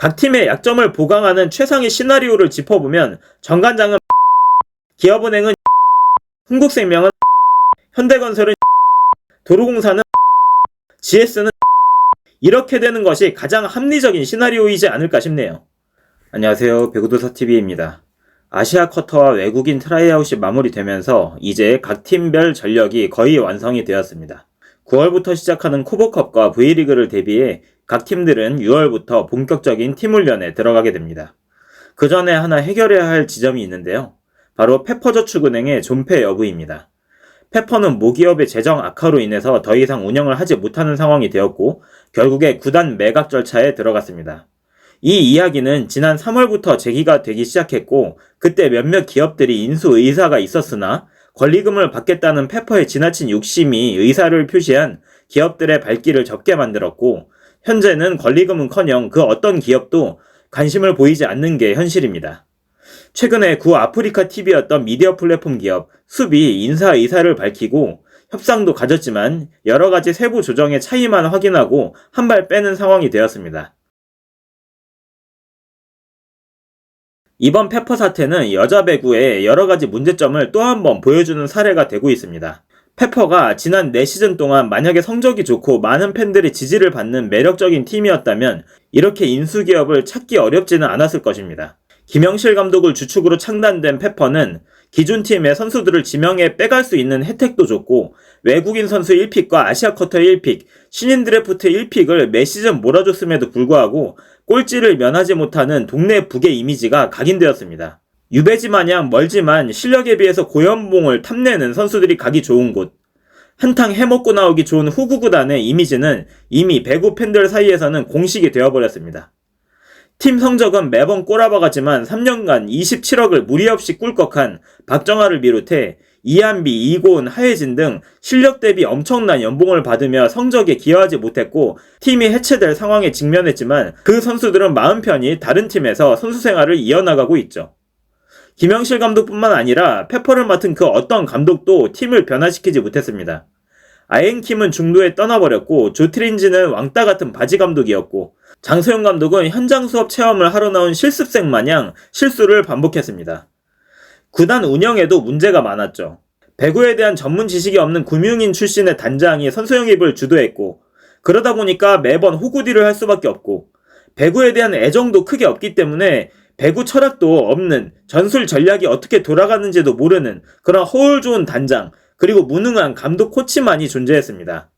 각 팀의 약점을 보강하는 최상의 시나리오를 짚어보면 정관장은 기업은행은 흥국생명은 현대건설은 도로공사는 GS는 이렇게 되는 것이 가장 합리적인 시나리오이지 않을까 싶네요. 안녕하세요. 배구도사TV입니다. 아시아 쿼터와 외국인 트라이아웃이 마무리되면서 이제 각 팀별 전력이 거의 완성이 되었습니다. 9월부터 시작하는 코보컵과 V리그를 대비해 각 팀들은 6월부터 본격적인 팀 훈련에 들어가게 됩니다. 그 전에 하나 해결해야 할 지점이 있는데요. 바로 페퍼저축은행의 존폐 여부입니다. 페퍼는 모기업의 재정 악화로 인해서 더 이상 운영을 하지 못하는 상황이 되었고 결국에 구단 매각 절차에 들어갔습니다. 이 이야기는 지난 3월부터 제기가 되기 시작했고 그때 몇몇 기업들이 인수 의사가 있었으나 권리금을 받겠다는 페퍼의 지나친 욕심이 의사를 표시한 기업들의 발길을 접게 만들었고 현재는 권리금은커녕 그 어떤 기업도 관심을 보이지 않는 게 현실입니다. 최근에 구 아프리카 TV였던 미디어 플랫폼 기업 숲이 인사 의사를 밝히고 협상도 가졌지만 여러가지 세부 조정의 차이만 확인하고 한 발 빼는 상황이 되었습니다. 이번 페퍼 사태는 여자 배구의 여러가지 문제점을 또 한 번 보여주는 사례가 되고 있습니다. 페퍼가 지난 4시즌 동안 만약에 성적이 좋고 많은 팬들의 지지를 받는 매력적인 팀이었다면 이렇게 인수기업을 찾기 어렵지는 않았을 것입니다. 김영실 감독을 주축으로 창단된 페퍼는 기존 팀의 선수들을 지명해 빼갈 수 있는 혜택도 줬고 외국인 선수 1픽과 아시아 쿼터 1픽, 신인 드래프트 1픽을 매 시즌 몰아줬음에도 불구하고 꼴찌를 면하지 못하는 동네 북의 이미지가 각인되었습니다. 유배지 마냥 멀지만 실력에 비해서 고연봉을 탐내는 선수들이 가기 좋은 곳, 한탕 해먹고 나오기 좋은 후구 구단의 이미지는 이미 배구 팬들 사이에서는 공식이 되어버렸습니다. 팀 성적은 매번 꼬라박았지만 3년간 27억을 무리 없이 꿀꺽한 박정아를 비롯해 이한비, 이고은, 하혜진 등 실력 대비 엄청난 연봉을 받으며 성적에 기여하지 못했고 팀이 해체될 상황에 직면했지만 그 선수들은 마음 편히 다른 팀에서 선수 생활을 이어나가고 있죠. 김영실 감독뿐만 아니라 페퍼를 맡은 그 어떤 감독도 팀을 변화시키지 못했습니다. 아행킴은 중도에 떠나버렸고 조트린지는 왕따 같은 바지 감독이었고 장소영 감독은 현장 수업 체험을 하러 나온 실습생 마냥 실수를 반복했습니다. 구단 운영에도 문제가 많았죠. 배구에 대한 전문 지식이 없는 금융인 출신의 단장이 선수 영입을 주도했고 그러다 보니까 매번 호구딜을 할 수밖에 없고 배구에 대한 애정도 크게 없기 때문에 배구 철학도 없는 전술 전략이 어떻게 돌아가는지도 모르는 그런 허울 좋은 단장 그리고 무능한 감독 코치만이 존재했습니다.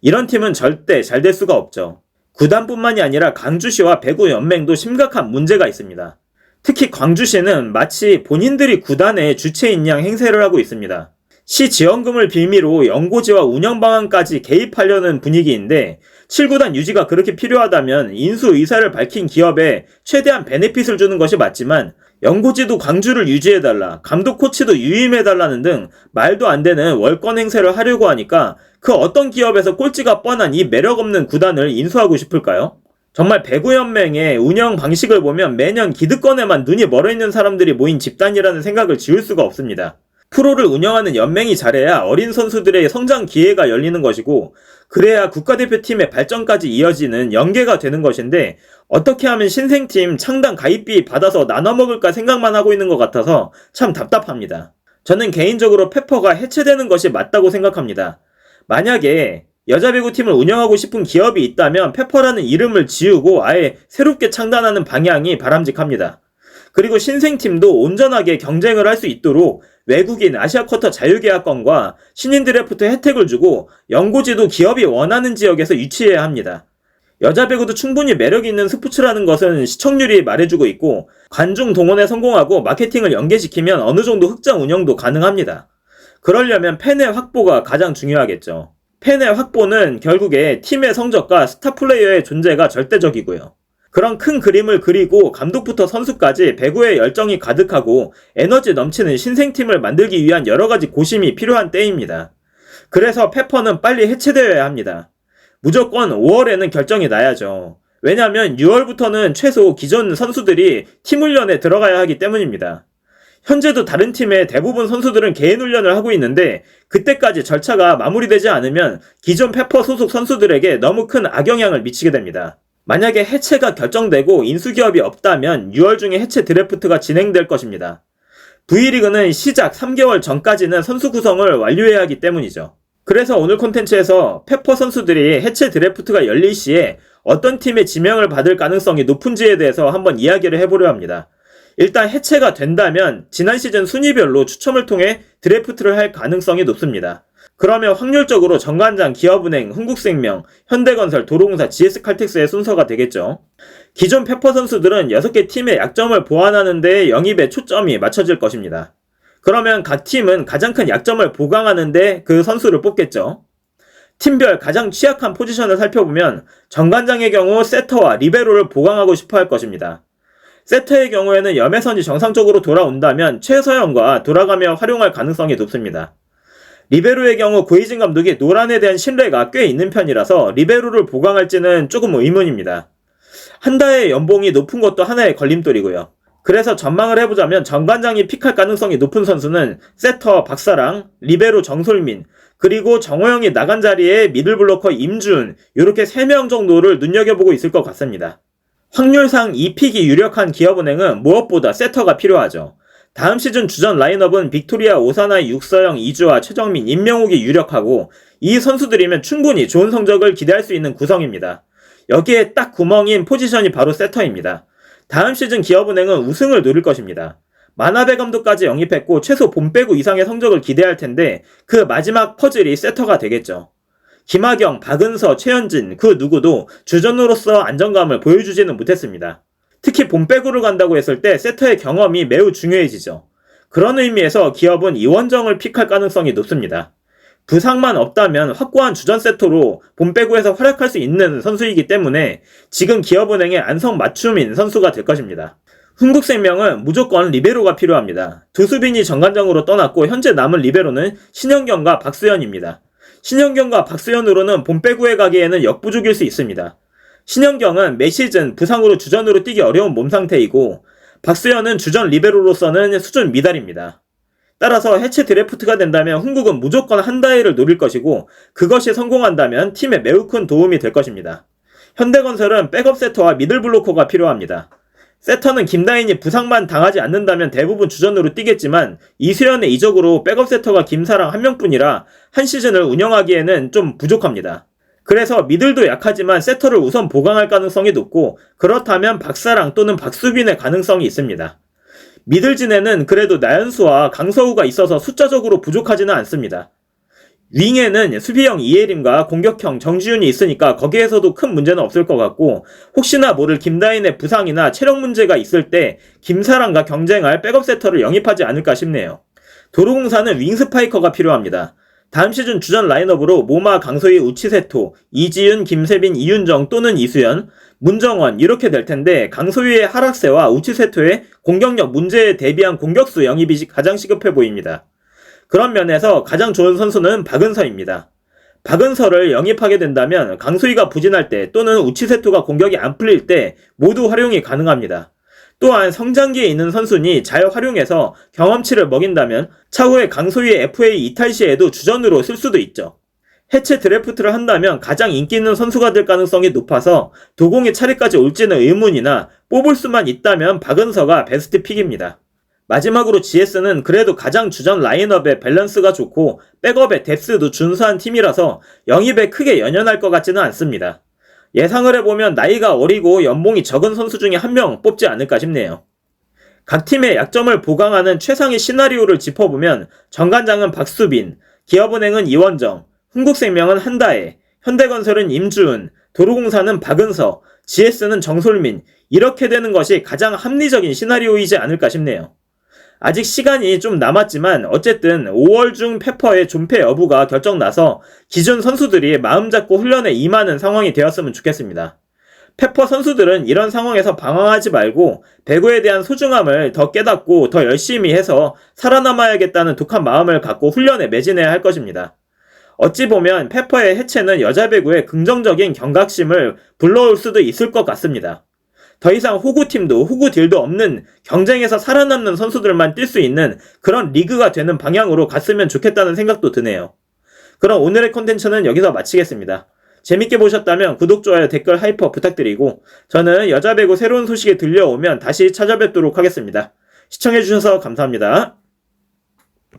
이런 팀은 절대 잘 될 수가 없죠. 구단뿐만이 아니라 광주시와 배구연맹도 심각한 문제가 있습니다. 특히 광주시는 마치 본인들이 구단의 주체인 양 행세를 하고 있습니다. 시 지원금을 빌미로 연고지와 운영 방안까지 개입하려는 분위기인데 7구단 유지가 그렇게 필요하다면 인수 의사를 밝힌 기업에 최대한 베네핏을 주는 것이 맞지만 연고지도 광주를 유지해달라, 감독 코치도 유임해달라는 등 말도 안 되는 월권 행세를 하려고 하니까 그 어떤 기업에서 꼴찌가 뻔한 이 매력없는 구단을 인수하고 싶을까요? 정말 배구연맹의 운영 방식을 보면 매년 기득권에만 눈이 멀어있는 사람들이 모인 집단이라는 생각을 지울 수가 없습니다. 프로를 운영하는 연맹이 잘해야 어린 선수들의 성장 기회가 열리는 것이고 그래야 국가대표팀의 발전까지 이어지는 연계가 되는 것인데 어떻게 하면 신생팀 창단 가입비 받아서 나눠 먹을까 생각만 하고 있는 것 같아서 참 답답합니다. 저는 개인적으로 페퍼가 해체되는 것이 맞다고 생각합니다. 만약에 여자 배구팀을 운영하고 싶은 기업이 있다면 페퍼라는 이름을 지우고 아예 새롭게 창단하는 방향이 바람직합니다. 그리고 신생팀도 온전하게 경쟁을 할 수 있도록 외국인 아시아 쿼터 자유계약권과 신인 드래프트 혜택을 주고 연고지도 기업이 원하는 지역에서 유치해야 합니다. 여자 배구도 충분히 매력이 있는 스포츠라는 것은 시청률이 말해주고 있고 관중 동원에 성공하고 마케팅을 연계시키면 어느 정도 흑자 운영도 가능합니다. 그러려면 팬의 확보가 가장 중요하겠죠. 팬의 확보는 결국에 팀의 성적과 스타 플레이어의 존재가 절대적이고요. 그런 큰 그림을 그리고 감독부터 선수까지 배구에 열정이 가득하고 에너지 넘치는 신생팀을 만들기 위한 여러가지 고심이 필요한 때입니다. 그래서 페퍼는 빨리 해체되어야 합니다. 무조건 5월에는 결정이 나야죠. 왜냐하면 6월부터는 최소 기존 선수들이 팀 훈련에 들어가야 하기 때문입니다. 현재도 다른 팀의 대부분 선수들은 개인 훈련을 하고 있는데 그때까지 절차가 마무리되지 않으면 기존 페퍼 소속 선수들에게 너무 큰 악영향을 미치게 됩니다. 만약에 해체가 결정되고 인수기업이 없다면 6월 중에 해체 드래프트가 진행될 것입니다. V리그는 시작 3개월 전까지는 선수 구성을 완료해야 하기 때문이죠. 그래서 오늘 콘텐츠에서 페퍼 선수들이 해체 드래프트가 열릴 시에 어떤 팀의 지명을 받을 가능성이 높은지에 대해서 한번 이야기를 해보려 합니다. 일단 해체가 된다면 지난 시즌 순위별로 추첨을 통해 드래프트를 할 가능성이 높습니다. 그러면 확률적으로 정관장, 기업은행, 흥국생명, 현대건설, 도로공사, GS칼텍스의 순서가 되겠죠. 기존 페퍼 선수들은 6개 팀의 약점을 보완하는 데 영입에 초점이 맞춰질 것입니다. 그러면 각 팀은 가장 큰 약점을 보강하는 데 그 선수를 뽑겠죠. 팀별 가장 취약한 포지션을 살펴보면 정관장의 경우 세터와 리베로를 보강하고 싶어 할 것입니다. 세터의 경우에는 염혜선이 정상적으로 돌아온다면 최서영과 돌아가며 활용할 가능성이 높습니다. 리베로의 경우 고이진 감독이 노란에 대한 신뢰가 꽤 있는 편이라서 리베로를 보강할지는 조금 의문입니다. 한다의 연봉이 높은 것도 하나의 걸림돌이고요. 그래서 전망을 해보자면 정관장이 픽할 가능성이 높은 선수는 세터 박사랑, 리베로 정솔민, 그리고 정호영이 나간 자리에 미들블로커 임준, 이렇게 3명 정도를 눈여겨보고 있을 것 같습니다. 확률상 이 픽이 유력한 기업은행은 무엇보다 세터가 필요하죠. 다음 시즌 주전 라인업은 빅토리아, 오사나이, 육서영, 이주아, 최정민, 임명욱이 유력하고 이 선수들이면 충분히 좋은 성적을 기대할 수 있는 구성입니다. 여기에 딱 구멍인 포지션이 바로 세터입니다. 다음 시즌 기업은행은 우승을 노릴 것입니다. 마나베 감독까지 영입했고 최소 봄배구 이상의 성적을 기대할 텐데 그 마지막 퍼즐이 세터가 되겠죠. 김하경, 박은서, 최현진 그 누구도 주전으로서 안정감을 보여주지는 못했습니다. 특히 봄배구를 간다고 했을 때 세터의 경험이 매우 중요해지죠. 그런 의미에서 기업은 이원정을 픽할 가능성이 높습니다. 부상만 없다면 확고한 주전 세터로 봄배구에서 활약할 수 있는 선수이기 때문에 지금 기업은행의 안성맞춤인 선수가 될 것입니다. 흥국생명은 무조건 리베로가 필요합니다. 두수빈이 정관장으로 떠났고 현재 남은 리베로는 신현경과 박수현입니다. 신현경과 박수현으로는 봄배구에 가기에는 역부족일 수 있습니다. 신현경은 매 시즌 부상으로 주전으로 뛰기 어려운 몸 상태이고 박수현은 주전 리베로로서는 수준 미달입니다. 따라서 해체 드래프트가 된다면 흥국은 무조건 한다이를 노릴 것이고 그것이 성공한다면 팀에 매우 큰 도움이 될 것입니다. 현대건설은 백업 세터와 미들블로커가 필요합니다. 세터는 김다인이 부상만 당하지 않는다면 대부분 주전으로 뛰겠지만 이수연의 이적으로 백업 세터가 김사랑 한 명뿐이라 한 시즌을 운영하기에는 좀 부족합니다. 그래서 미들도 약하지만 세터를 우선 보강할 가능성이 높고 그렇다면 박사랑 또는 박수빈의 가능성이 있습니다. 미들진에는 그래도 나연수와 강서우가 있어서 숫자적으로 부족하지는 않습니다. 윙에는 수비형 이예림과 공격형 정지훈이 있으니까 거기에서도 큰 문제는 없을 것 같고 혹시나 모를 김다인의 부상이나 체력 문제가 있을 때 김사랑과 경쟁할 백업 세터를 영입하지 않을까 싶네요. 도로공사는 윙 스파이커가 필요합니다. 다음 시즌 주전 라인업으로 모마, 강소희, 우치세토, 이지윤, 김세빈, 이윤정 또는 이수연, 문정원 이렇게 될 텐데 강소희의 하락세와 우치세토의 공격력 문제에 대비한 공격수 영입이 가장 시급해 보입니다. 그런 면에서 가장 좋은 선수는 박은서입니다. 박은서를 영입하게 된다면 강소희가 부진할 때 또는 우치세토가 공격이 안 풀릴 때 모두 활용이 가능합니다. 또한 성장기에 있는 선수니 잘 활용해서 경험치를 먹인다면 차후에 강소희의 FA 이탈 시에도 주전으로 쓸 수도 있죠. 해체 드래프트를 한다면 가장 인기 있는 선수가 될 가능성이 높아서 도공의 차례까지 올지는 의문이나 뽑을 수만 있다면 박은서가 베스트 픽입니다. 마지막으로 GS는 그래도 가장 주전 라인업의 밸런스가 좋고 백업의 뎁스도 준수한 팀이라서 영입에 크게 연연할 것 같지는 않습니다. 예상을 해보면 나이가 어리고 연봉이 적은 선수 중에 한 명 뽑지 않을까 싶네요. 각 팀의 약점을 보강하는 최상의 시나리오를 짚어보면 정관장은 박수빈, 기업은행은 이원정, 흥국생명은 한다혜, 현대건설은 임주은, 도로공사는 박은서, GS는 정솔민 이렇게 되는 것이 가장 합리적인 시나리오이지 않을까 싶네요. 아직 시간이 좀 남았지만 어쨌든 5월 중 페퍼의 존폐 여부가 결정나서 기존 선수들이 마음 잡고 훈련에 임하는 상황이 되었으면 좋겠습니다. 페퍼 선수들은 이런 상황에서 방황하지 말고 배구에 대한 소중함을 더 깨닫고 더 열심히 해서 살아남아야겠다는 독한 마음을 갖고 훈련에 매진해야 할 것입니다. 어찌 보면 페퍼의 해체는 여자 배구에 긍정적인 경각심을 불러올 수도 있을 것 같습니다. 더 이상 호구팀도 호구딜도 없는 경쟁에서 살아남는 선수들만 뛸 수 있는 그런 리그가 되는 방향으로 갔으면 좋겠다는 생각도 드네요. 그럼 오늘의 콘텐츠는 여기서 마치겠습니다. 재밌게 보셨다면 구독, 좋아요, 댓글, 하이퍼 부탁드리고 저는 여자 배구 새로운 소식이 들려오면 다시 찾아뵙도록 하겠습니다. 시청해주셔서 감사합니다.